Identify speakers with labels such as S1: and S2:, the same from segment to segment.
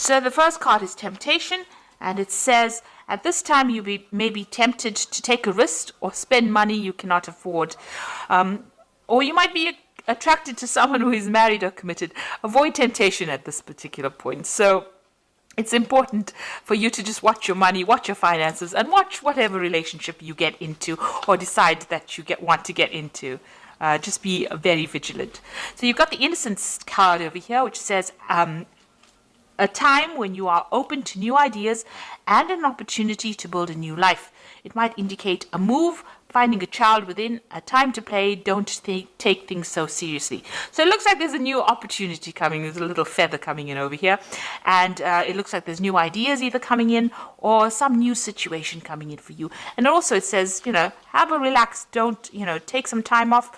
S1: So the first card is temptation, and it says, at this time you may be tempted to take a risk or spend money you cannot afford. Or you might be attracted to someone who is married or committed. Avoid temptation at this particular point. So it's important for you to just watch your money, watch your finances, and watch whatever relationship you get into or decide that you want to get into. Just be very vigilant. So you've got the innocence card over here, which says a time when you are open to new ideas and an opportunity to build a new life. It might indicate a move, finding a child within, a time to play. Don't take things so seriously. So it looks like there's a new opportunity coming. There's a little feather coming in over here. And it looks like there's new ideas either coming in or some new situation coming in for you. And also it says, have a relax. Don't, take some time off,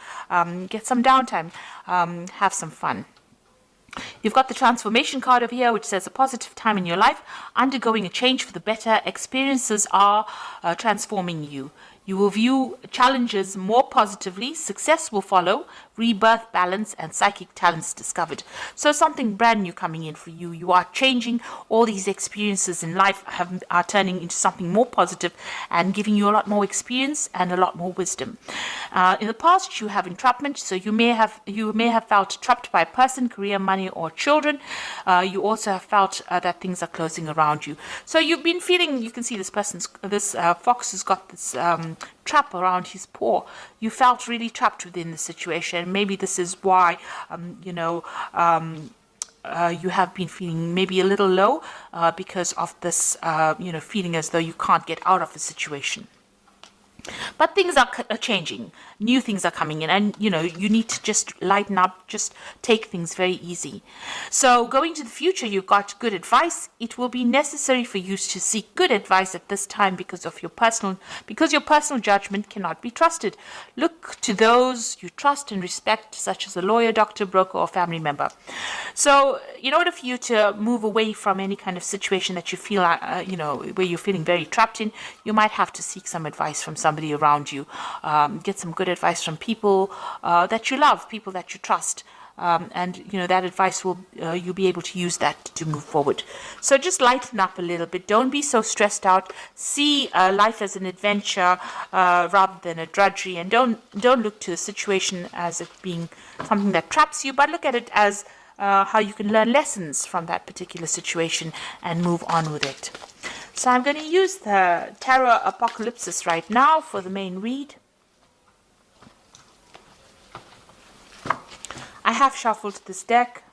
S1: get some downtime, have some fun. You've got the transformation card over here, which says a positive time in your life, undergoing a change for the better. Experiences are transforming you. You will view challenges more positively. Success will follow. Rebirth, balance, and psychic talents discovered. So something brand new coming in for you. You are changing. All these experiences in life are turning into something more positive and giving you a lot more experience and a lot more wisdom. In the past, you have entrapment. So you may have felt trapped by a person, career, money, or children. You also have felt that things are closing around you. So you've been feeling. You can see this fox has got this trap around his paw. You felt really trapped within the situation. Maybe this is why, you have been feeling maybe a little low because of this, feeling as though you can't get out of the situation. But things are changing. New things are coming in, and you need to just lighten up, just take things very easy. So going to the future, you've got good advice. It will be necessary for you to seek good advice at this time because your personal judgment cannot be trusted. Look to those you trust and respect, such as a lawyer, doctor, broker, or family member. So in order for you to move away from any kind of situation that you feel, where you're feeling very trapped in, you might have to seek some advice from somebody around you. Get some good advice from people that you love, people that you trust. And that advice you'll be able to use that to move forward. So just lighten up a little bit. Don't be so stressed out. See life as an adventure rather than a drudgery, and don't look to the situation as it being something that traps you, but look at it as how you can learn lessons from that particular situation and move on with it. So I'm going to use the Tarot Apocalypsis right now for the main read. I have shuffled this deck.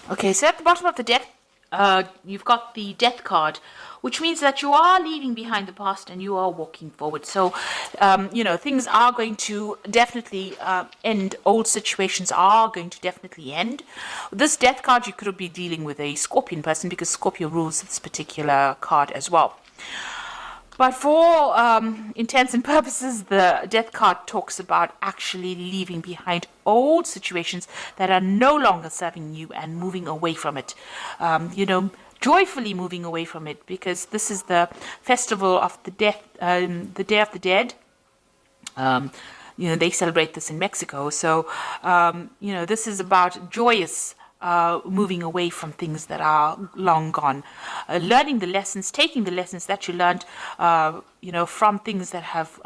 S1: Okay, so at the bottom of the deck, you've got the Death card, which means that you are leaving behind the past and you are walking forward. So, things are going to definitely end. Old situations are going to definitely end. This Death card, you could be dealing with a Scorpion person because Scorpio rules this particular card as well. But for intents and purposes, the Death card talks about actually leaving behind old situations that are no longer serving you and moving away from it. Joyfully moving away from it, because this is the festival of the Day of the Dead. They celebrate this in Mexico. So, this is about joyous moving away from things that are long gone, learning the lessons, taking the lessons that you learned, from things that have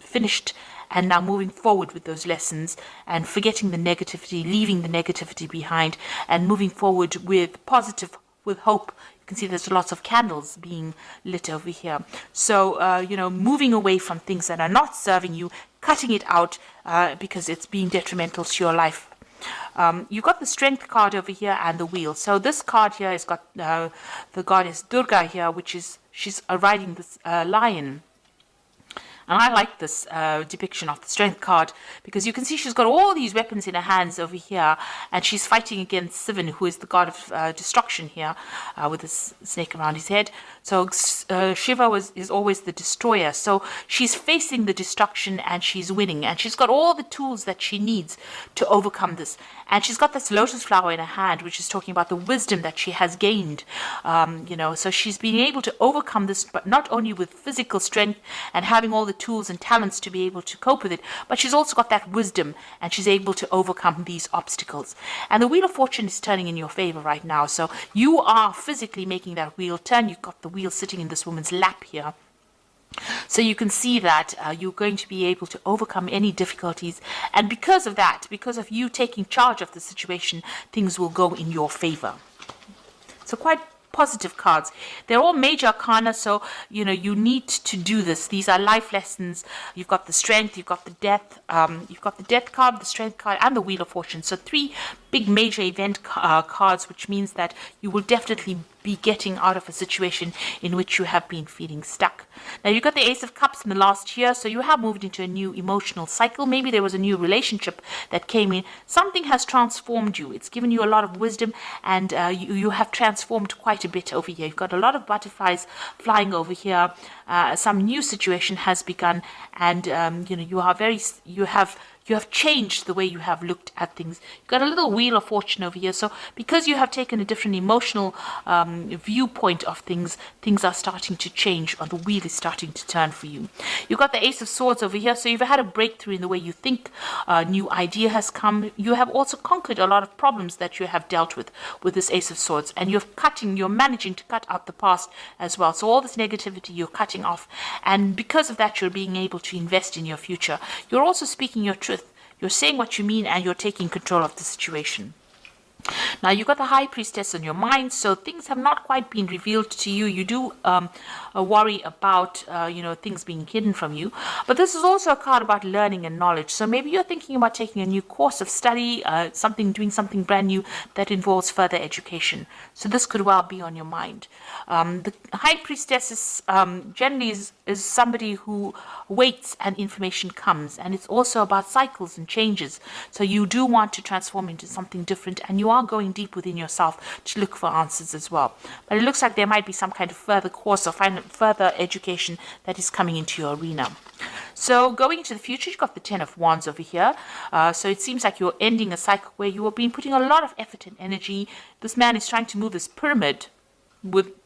S1: finished, and now moving forward with those lessons and forgetting the negativity, leaving the negativity behind, and moving forward with with hope. You can see there's lots of candles being lit over here. So, moving away from things that are not serving you, cutting it out because it's being detrimental to your life. You've got the Strength card over here and the Wheel. So this card here has got the goddess Durga here, she's riding this lion. And I like this depiction of the Strength card, because you can see she's got all these weapons in her hands over here, and she's fighting against Sivan, who is the god of destruction here, with this snake around his head. So Shiva is always the destroyer. So she's facing the destruction and she's winning, and she's got all the tools that she needs to overcome this. And she's got this lotus flower in her hand, which is talking about the wisdom that she has gained. So she's been able to overcome this, but not only with physical strength and having all the tools and talents to be able to cope with it, but she's also got that wisdom, and she's able to overcome these obstacles. And the Wheel of Fortune is turning in your favor right now. So you are physically making that wheel turn. You've got the wheel sitting in this woman's lap here. So you can see that you're going to be able to overcome any difficulties. And because of that, because of you taking charge of the situation, things will go in your favor. So quite positive cards. They're all major arcana, so you need to do this. These are life lessons. You've got the Strength, you've got the Death, you've got the Death card, the Strength card, and the Wheel of Fortune. So 3 big major event cards, which means that you will definitely be getting out of a situation in which you have been feeling stuck. Now you've got the Ace of Cups in the last year, so you have moved into a new emotional cycle. Maybe there was a new relationship that came in. Something has transformed you. It's given you a lot of wisdom, and you have transformed quite a bit over here. You've got a lot of butterflies flying over here. Some new situation has begun, and you have changed the way you have looked at things. You've got a little Wheel of Fortune over here. So because you have taken a different emotional viewpoint of things, things are starting to change, or the wheel is starting to turn for you. You've got the Ace of Swords over here. So you've had a breakthrough in the way you think. A new idea has come. You have also conquered a lot of problems that you have dealt with this Ace of Swords. And you're managing to cut out the past as well. So all this negativity you're cutting off. And because of that, you're being able to invest in your future. You're also speaking your truth. You're saying what you mean, and you're taking control of the situation. Now, you've got the High Priestess on your mind, so things have not quite been revealed to you. You do worry about, things being hidden from you. But this is also a card about learning and knowledge. So maybe you're thinking about taking a new course of study, doing something brand new that involves further education. So this could well be on your mind. The High Priestess is generally is somebody who waits and information comes. And it's also about cycles and changes. So you do want to transform into something different, and you are going deep within yourself to look for answers as well. But it looks like there might be some kind of further course or further education that is coming into your arena. So going into the future, you've got the Ten of Wands over here. So it seems like you're ending a cycle where you have been putting a lot of effort and energy. This man is trying to move this pyramid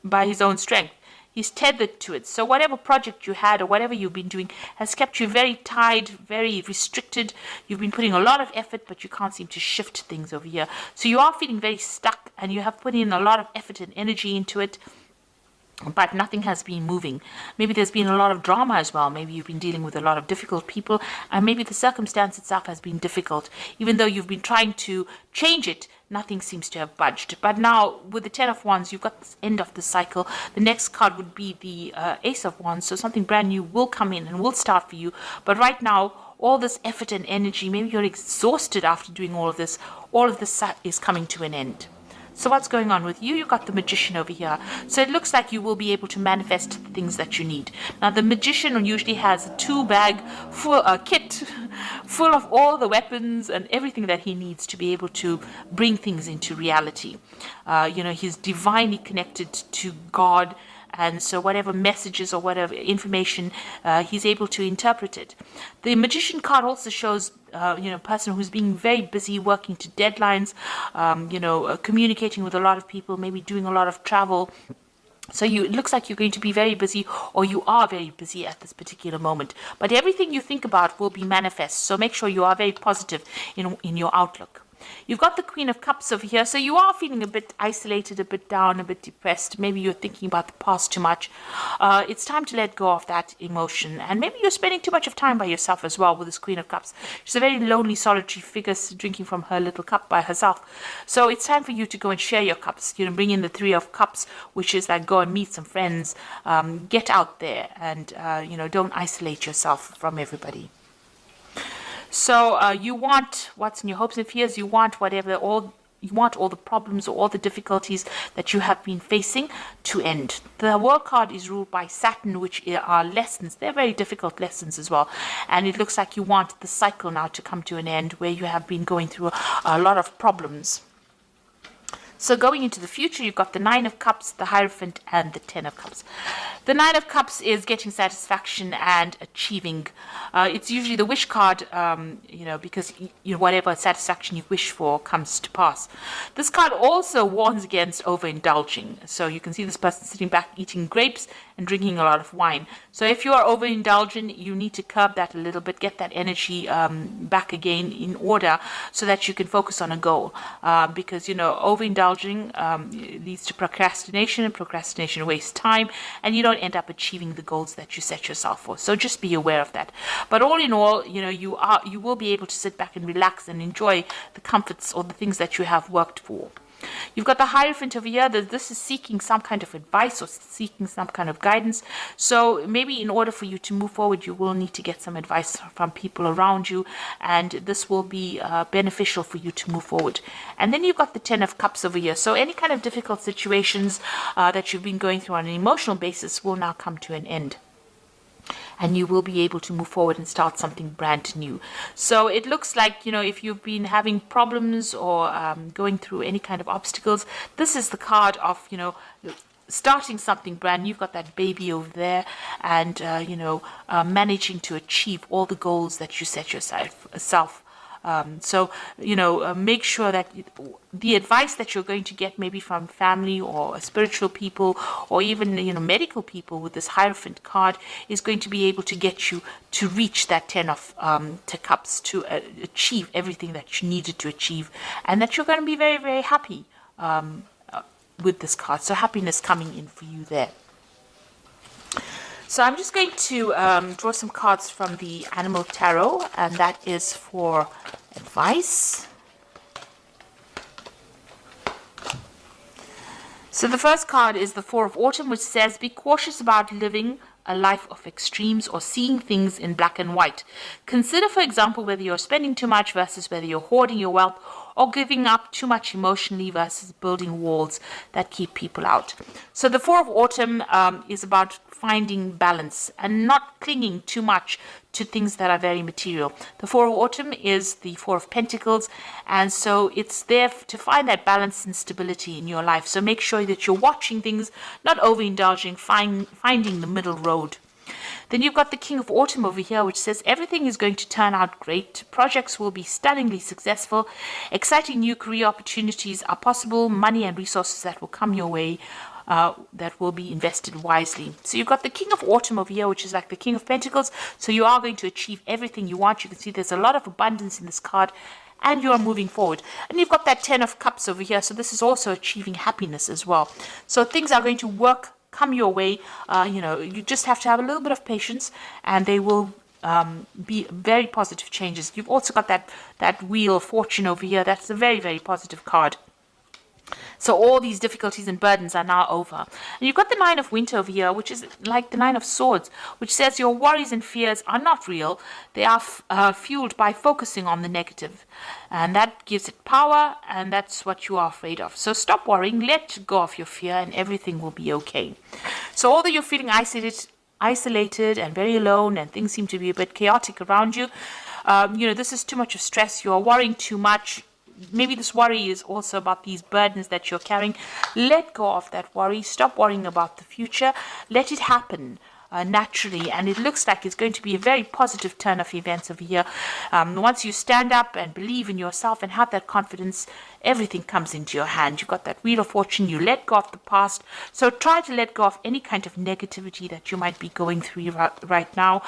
S1: by his own strength. He's tethered to it. So whatever project you had or whatever you've been doing has kept you very tied, very restricted. You've been putting a lot of effort, but you can't seem to shift things over here. So you are feeling very stuck, and you have put in a lot of effort and energy into it, but nothing has been moving. Maybe there's been a lot of drama as well. Maybe you've been dealing with a lot of difficult people, and maybe the circumstance itself has been difficult. Even though you've been trying to change it, nothing seems to have budged. But now, with the Ten of Wands, you've got this end of the cycle. The next card would be the Ace of Wands, so something brand new will come in and will start for you. But right now, all this effort and energy, maybe you're exhausted after doing all of this is coming to an end. So what's going on with you? You've got the Magician over here. So it looks like you will be able to manifest the things that you need. Now, the Magician usually has a 2-bag kit full of all the weapons and everything that he needs to be able to bring things into reality. He's divinely connected to God. And so whatever messages or whatever information, he's able to interpret it. The Magician card also shows, a person who's being very busy, working to deadlines, communicating with a lot of people, maybe doing a lot of travel. So it looks like you're going to be very busy, or you are very busy at this particular moment. But everything you think about will be manifest. So make sure you are very positive in your outlook. You've got the Queen of Cups over here, so you are feeling a bit isolated, a bit down, a bit depressed. Maybe you're thinking about the past too much. It's time to let go of that emotion, and maybe you're spending too much of time by yourself as well with this Queen of Cups. She's a very lonely, solitary figure, drinking from her little cup by herself. So it's time for you to go and share your cups. Bring in the Three of Cups, which is like go and meet some friends, get out there, and don't isolate yourself from everybody. So you want what's in your hopes and fears. You want whatever, all you want all the problems or all the difficulties that you have been facing to end. The World card is ruled by Saturn, which are lessons. They're very difficult lessons as well. And it looks like you want the cycle now to come to an end where you have been going through a lot of problems. So going into the future, you've got the Nine of Cups, the Hierophant, and the Ten of Cups. The Nine of Cups is getting satisfaction and achieving. It's usually the wish card, because whatever satisfaction you wish for comes to pass. This card also warns against overindulging. So you can see this person sitting back eating grapes and drinking a lot of wine. So if you are overindulgent, you need to curb that a little bit, get that energy back again in order so that you can focus on a goal. Because, overindulging leads to procrastination, and procrastination wastes time, and you don't end up achieving the goals that you set yourself for. So just be aware of that. But all in all, you will be able to sit back and relax and enjoy the comforts or the things that you have worked for. You've got the Hierophant over here. This is seeking some kind of advice or seeking some kind of guidance. So maybe in order for you to move forward, you will need to get some advice from people around you, and this will be beneficial for you to move forward. And then you've got the Ten of Cups over here. So any kind of difficult situations that you've been going through on an emotional basis will now come to an end. And you will be able to move forward and start something brand new. So it looks like, if you've been having problems or going through any kind of obstacles, this is the card of, starting something brand new. You've got that baby over there, and, managing to achieve all the goals that you set yourself. Make sure that the advice that you're going to get maybe from family or spiritual people or even, medical people with this Hierophant card is going to be able to get you to reach that Ten of Cups, to achieve everything that you needed to achieve, and that you're going to be very, very happy with this card. So happiness coming in for you there. So I'm just going to draw some cards from the Animal Tarot, and that is for advice. So the first card is the Four of Autumn, which says, be cautious about living a life of extremes or seeing things in black and white. Consider, for example, whether you're spending too much versus whether you're hoarding your wealth, or giving up too much emotionally versus building walls that keep people out. So the Four of Autumn is about finding balance and not clinging too much to things that are very material. The Four of Autumn is the Four of Pentacles, and so it's there to find that balance and stability in your life. So make sure that you're watching things, not overindulging, finding the middle road. Then you've got the King of Autumn over here, which says everything is going to turn out great. Projects will be stunningly successful. Exciting new career opportunities are possible. Money and resources that will come your way that will be invested wisely. So you've got the King of Autumn over here, which is like the King of Pentacles. So you are going to achieve everything you want. You can see there's a lot of abundance in this card, and you are moving forward. And you've got that Ten of Cups over here. So this is also achieving happiness as well. So things are going to come your way. You just have to have a little bit of patience, and they will be very positive changes. You've also got that Wheel of Fortune over here. That's a very, very positive card. So all these difficulties and burdens are now over. And you've got the Nine of Winter over here, which is like the Nine of Swords, which says your worries and fears are not real. They are fueled by focusing on the negative. And that gives it power, and that's what you are afraid of. So stop worrying, let go of your fear, and everything will be okay. So although you're feeling isolated and very alone, and things seem to be a bit chaotic around you, this is too much of stress. You're worrying too much. Maybe this worry is also about these burdens that you're carrying. Let go of that worry. Stop worrying about the future. Let it happen naturally. And it looks like it's going to be a very positive turn of events over here. Once you stand up and believe in yourself and have that confidence, everything comes into your hand. You've got that Wheel of Fortune. You let go of the past. So try to let go of any kind of negativity that you might be going through right now.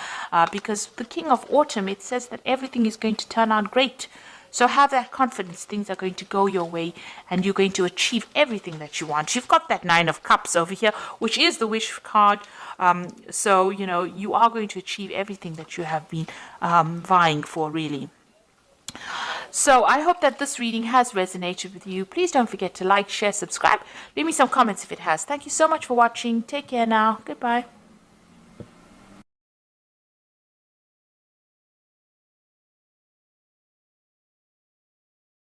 S1: Because the King of Autumn, it says that everything is going to turn out great. So have that confidence. Things are going to go your way, and you're going to achieve everything that you want. You've got that Nine of Cups over here, which is the wish card. So, you are going to achieve everything that you have been vying for, really. So I hope that this reading has resonated with you. Please don't forget to like, share, subscribe. Leave me some comments if it has. Thank you so much for watching. Take care now. Goodbye.